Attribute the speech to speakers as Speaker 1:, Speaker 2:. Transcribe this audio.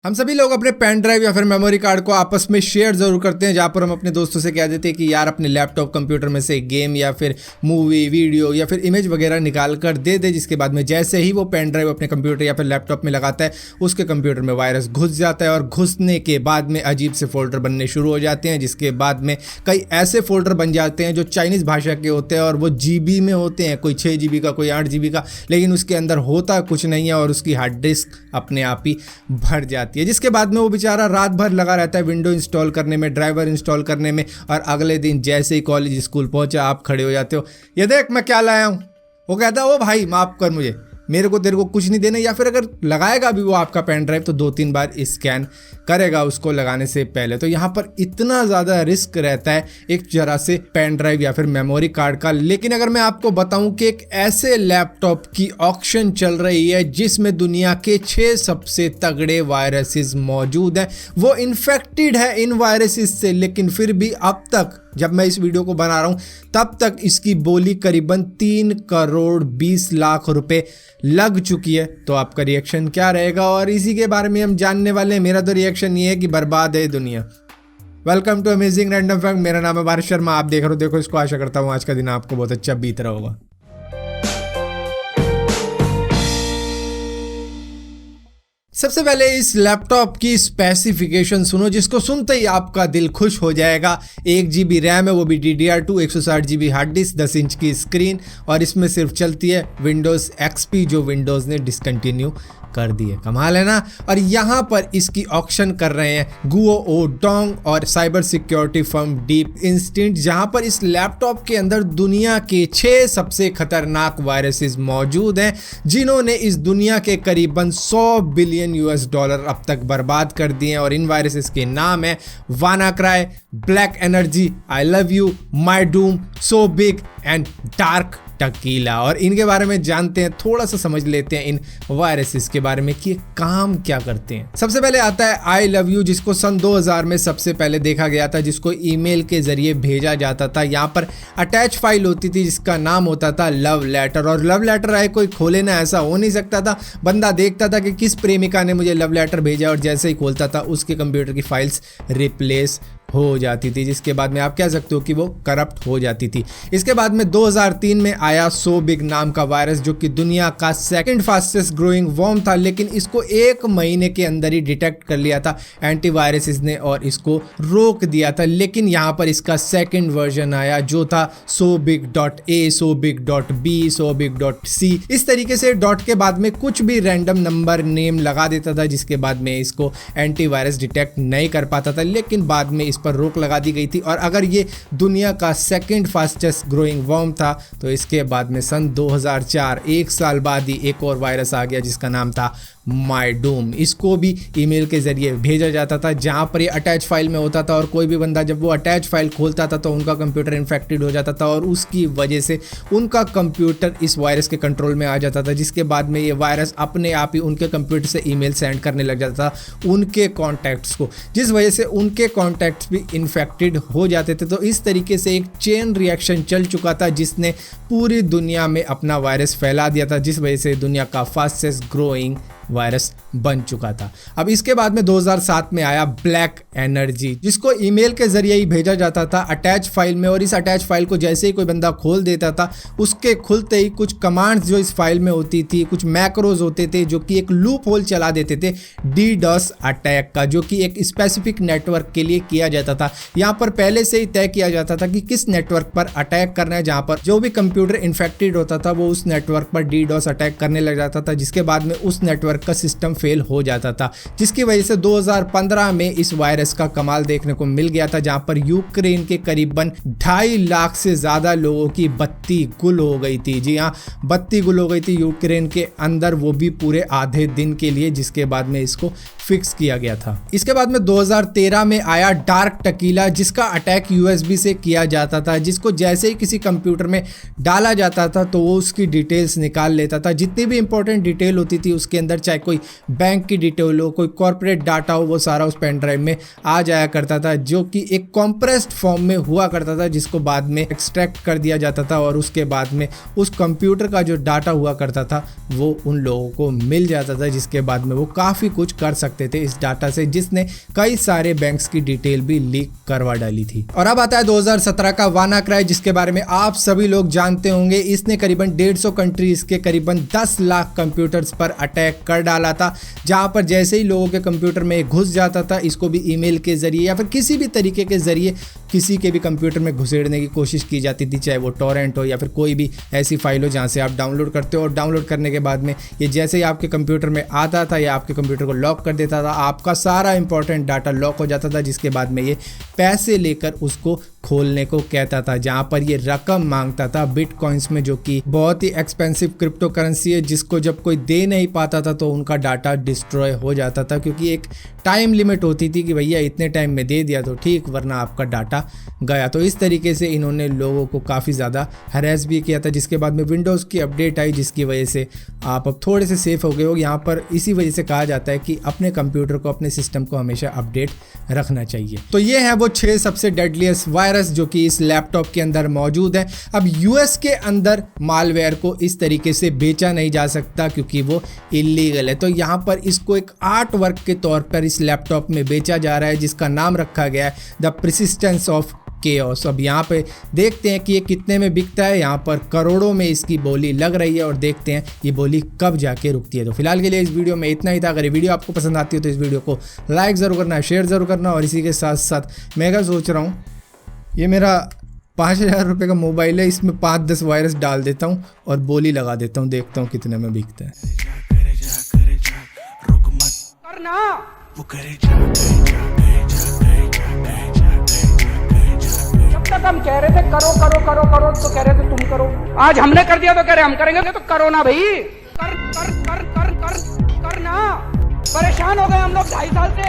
Speaker 1: हम सभी लोग अपने पेन ड्राइव या फिर मेमोरी कार्ड को आपस में शेयर जरूर करते हैं, जहां पर हम अपने दोस्तों से कह देते हैं कि यार अपने लैपटॉप कंप्यूटर में से गेम या फिर मूवी वीडियो या फिर इमेज वगैरह निकाल कर दे दे। जिसके बाद में जैसे ही वो पेन ड्राइव अपने कंप्यूटर या फिर लैपटॉप में लगाता है, उसके कंप्यूटर में वायरस घुस जाता है और घुसने के बाद में अजीब से फोल्डर बनने शुरू हो जाते हैं। जिसके बाद में कई ऐसे फोल्डर बन जाते हैं जो चाइनीज़ भाषा के होते हैं और वो GB में होते हैं, कोई 6 GB का, कोई 8 GB का, लेकिन उसके अंदर होता कुछ नहीं है और उसकी हार्ड डिस्क अपने आप ही भर जाती है। जिसके बाद में वो बेचारा रात भर लगा रहता है विंडो इंस्टॉल करने में, ड्राइवर इंस्टॉल करने में, और अगले दिन जैसे ही कॉलेज स्कूल पहुंचा आप खड़े हो जाते हो, ये देख मैं क्या लाया हूं। वो कहता है ओ भाई माफ कर मुझे, मेरे को तेरे को कुछ नहीं देना। या फिर अगर लगाएगा भी वो आपका पेन ड्राइव तो 2-3 बार स्कैन करेगा उसको लगाने से पहले। तो यहाँ पर इतना ज़्यादा रिस्क रहता है एक जरा से पेन ड्राइव या फिर मेमोरी कार्ड का। लेकिन अगर मैं आपको बताऊं कि एक ऐसे लैपटॉप की ऑक्शन चल रही है जिसमें दुनिया के 6 सबसे तगड़े वायरसेस मौजूद हैं, वो इन्फेक्टेड है इन वायरसेस से, लेकिन फिर भी अब तक जब मैं इस वीडियो को बना रहा हूं तब तक इसकी बोली करीबन 3 करोड़ 20 लाख रुपए लग चुकी है। तो आपका रिएक्शन क्या रहेगा, और इसी के बारे में हम जानने वाले हैं। मेरा तो रिएक्शन ये है कि बर्बाद है दुनिया। Welcome to amazing random fact. मेरा नाम है भारत शर्मा, आप देख रहे हो देखो इसको। आशा करता हूँ आज का दिन आपको बहुत अच्छा बीत रहा होगा। सबसे पहले इस लैपटॉप की स्पेसिफिकेशन सुनो, जिसको सुनते ही आपका दिल खुश हो जाएगा। 1 GB रैम है, वो भी DDR2, 160 GB hard disk, 10 inch की स्क्रीन, और इसमें सिर्फ चलती है विंडोज़ XP जो विंडोज़ ने डिसकंटिन्यू कर दी है। कमाल है ना। और यहाँ पर इसकी ऑक्शन कर रहे हैं गुओ डोंग और cyber security firm deep instinct, जहाँ पर इस लैपटॉप के अंदर दुनिया के 6 सबसे खतरनाक वायरसेस मौजूद हैं, जिन्होंने इस दुनिया के करीबन $100 बिलियन अब तक बर्बाद कर दिए हैं। और इन वायरसेस के नाम है WannaCry, black energy, I love you, my Doom, so big and dark tequila. और इनके बारे में जानते हैं, थोड़ा सा समझ लेते हैं इन वायरसेस के बारे में कि ये काम क्या करते हैं। सबसे पहले आता है आई लव यू, जिसको सन 2000 में सबसे पहले देखा गया था, जिसको ईमेल के जरिए भेजा जाता था। यहाँ पर अटैच फाइल होती थी जिसका नाम होता था लव लेटर, और लव लेटर आए कोई खोले ना, ऐसा हो नहीं सकता था। बंदा देखता था कि किस प्रेमिका ने मुझे लव लेटर भेजा, और जैसे ही खोलता था उसके कंप्यूटर की फाइल्स रिप्लेस हो जाती थी, जिसके बाद में आप कह सकते हो कि वो करप्ट हो जाती थी। इसके बाद में 2003 में आया सो बिग नाम का वायरस, जो कि दुनिया का सेकंड फास्टेस्ट ग्रोइंग वर्म था, लेकिन इसको 1 महीने के अंदर ही डिटेक्ट कर लिया था एंटीवायरसेस ने और इसको रोक दिया था। लेकिन यहाँ पर इसका सेकंड वर्जन आया जो था SoBig.A, SoBig.B, SoBig.C। इस तरीके से डॉट के बाद में कुछ भी रैंडम नंबर नेम लगा देता था, जिसके बाद में इसको एंटीवायरस डिटेक्ट नहीं कर पाता था। लेकिन बाद में पर रोक लगा दी गई थी। और अगर ये दुनिया का सेकंड फास्टेस्ट ग्रोइंग वर्म था, तो इसके बाद में सन 2004 1 साल बाद ही एक और वायरस आ गया जिसका नाम था माई डूम। इसको भी ईमेल के जरिए भेजा जाता था, जहां पर ये अटैच फाइल में होता था, और कोई भी बंदा जब वो अटैच फाइल खोलता था तो उनका कंप्यूटर इन्फेक्टेड हो जाता था, और उसकी वजह से उनका कंप्यूटर इस वायरस के कंट्रोल में आ जाता था। जिसके बाद में ये वायरस अपने आप ही उनके कंप्यूटर से ईमेल सेंड करने लग जाता था उनके कॉन्टैक्ट्स को, जिस वजह से उनके कॉन्टैक्ट्स भी इन्फेक्टेड हो जाते थे। तो इस तरीके से एक चेन रिएक्शन चल चुका था जिसने पूरी दुनिया में अपना वायरस फैला दिया था, जिस वजह से दुनिया का फास्टेस्ट ग्रोइंग वायरस बन चुका था। अब इसके बाद में 2007 में आया ब्लैक एनर्जी, जिसको ईमेल के जरिए ही भेजा जाता था अटैच फाइल में, और इस अटैच फाइल को जैसे ही कोई बंदा खोल देता था, उसके खुलते ही कुछ कमांड्स जो इस फाइल में होती थी, कुछ मैक्रोज होते थे जो कि एक लूप होल चला देते थे DDoS अटैक का, जो कि एक स्पेसिफिक नेटवर्क के लिए किया जाता था। यहाँ पर पहले से ही तय किया जाता था कि किस नेटवर्क पर अटैक करना है, जहाँ पर जो भी कंप्यूटर इन्फेक्टेड होता था वो उस नेटवर्क पर DDoS अटैक करने लग जाता था, जिसके बाद में उस नेटवर्क का सिस्टम फेल हो जाता था, जिसकी वजह से 2015 में इस वायरस का कमाल देखने को मिल गया था, जहां पर यूक्रेन के करीबन 2.5 लाख से ज्यादा लोगों की बत्ती गुल हो गई थी। जी हाँ, बत्ती गुल हो गई थी यूक्रेन के अंदर, वो भी पूरे आधे दिन के लिए, जिसके बाद में इसको फिक्स किया गया था। इसके बाद में 2013 में आया डार्क टकीला, जिसका अटैक USB से किया जाता था, जिसको जैसे ही किसी कंप्यूटर में डाला जाता था तो वो उसकी डिटेल्स निकाल लेता था। जितनी भी इंपॉर्टेंट डिटेल होती थी उसके अंदर, चाहे कोई बैंक की डिटेल हो, कोई कॉर्पोरेट डाटा हो, वो सारा उस पेन ड्राइव में आ जाया करता था, जो कि एक कॉम्प्रेस्ड फॉर्म में हुआ करता था, जिसको बाद में एक्सट्रैक्ट कर दिया जाता था और उसके बाद में उस कंप्यूटर का जो डाटा हुआ करता था वो उन लोगों को मिल जाता था, जिसके बाद में वो काफ़ी कुछ कर सकते थे इस डाटा से, जिसने कई सारे बैंक्स की डिटेल भी लीक करवा डाली थी। और अब आता है 2017 का वानाक्राई, जिसके बारे में आप सभी लोग जानते होंगे। इसने करीबन 150 कंट्रीज के करीबन 10 लाख कंप्यूटर्स पर अटैक कर डाला था, जहां पर जैसे ही लोगों के कंप्यूटर में घुस जाता था, इसको भी ईमेल के जरिए या फिर किसी भी तरीके के जरिए किसी के भी कंप्यूटर में घुसेड़ने की कोशिश की जाती थी, चाहे वो टॉरेंट हो या फिर कोई भी ऐसी फाइल हो जहाँ से आप डाउनलोड करते हो। और डाउनलोड करने के बाद में ये जैसे ही आपके कंप्यूटर में आता था या आपके कंप्यूटर को लॉक कर देता था, आपका सारा इंपॉर्टेंट डाटा लॉक हो जाता था, जिसके बाद में ये पैसे लेकर उसको खोलने को कहता था, जहां पर ये रकम मांगता था बिटकॉइंस में, जो कि बहुत ही एक्सपेंसिव क्रिप्टो करेंसी है, जिसको जब कोई दे नहीं पाता था तो उनका डाटा डिस्ट्रॉय हो जाता था, क्योंकि एक टाइम लिमिट होती थी कि भैया इतने टाइम में दे दिया तो ठीक, वरना आपका डाटा गया। तो इस तरीके से इन्होंने लोगों को काफ़ी ज़्यादा हरेस भी किया था, जिसके बाद में विंडोज़ की अपडेट आई, जिसकी वजह से आप अब थोड़े से सेफ हो गए हो। यहाँ पर इसी वजह से कहा जाता है कि अपने कंप्यूटर को, अपने सिस्टम को हमेशा अपडेट रखना चाहिए। तो ये है वो 6 सबसे डेडलीस्ट वायरस जो कि इस लैपटॉप के अंदर मौजूद है। अब यूएस के अंदर मालवेयर को इस तरीके से बेचा नहीं जा सकता क्योंकि वो इलीगल है, तो यहाँ पर इसको एक आर्ट वर्क के तौर पर इस लैपटॉप में बेचा जा रहा है, जिसका नाम रखा गया है द परसिस्टेंस ऑफ केओस। अब यहाँ पे देखते हैं कि ये कितने में बिकता है। यहाँ पर करोड़ों में इसकी बोली लग रही है और देखते हैं ये बोली कब जाके रुकती है। तो फिलहाल के लिए इस वीडियो में इतना ही था। अगर ये वीडियो आपको पसंद आती हो तो इस वीडियो को लाइक ज़रूर करना, शेयर ज़रूर करना। और इसी के साथ साथ मैं क्या सोच रहा हूँ, ये मेरा 5000 रुपये का मोबाइल है, इसमें 5-10 वायरस डाल देता हूँ और बोली लगा देता हूँ, देखता हूँ कितने में बिकता है।
Speaker 2: तक हम कह रहे थे करो करो करो करो, तो कह रहे थे तुम करो। आज हमने कर दिया तो कह रहे हम करेंगे, तो करो ना भाई, कर कर कर कर कर करना। परेशान हो गए हम लोग 2.5 साल से।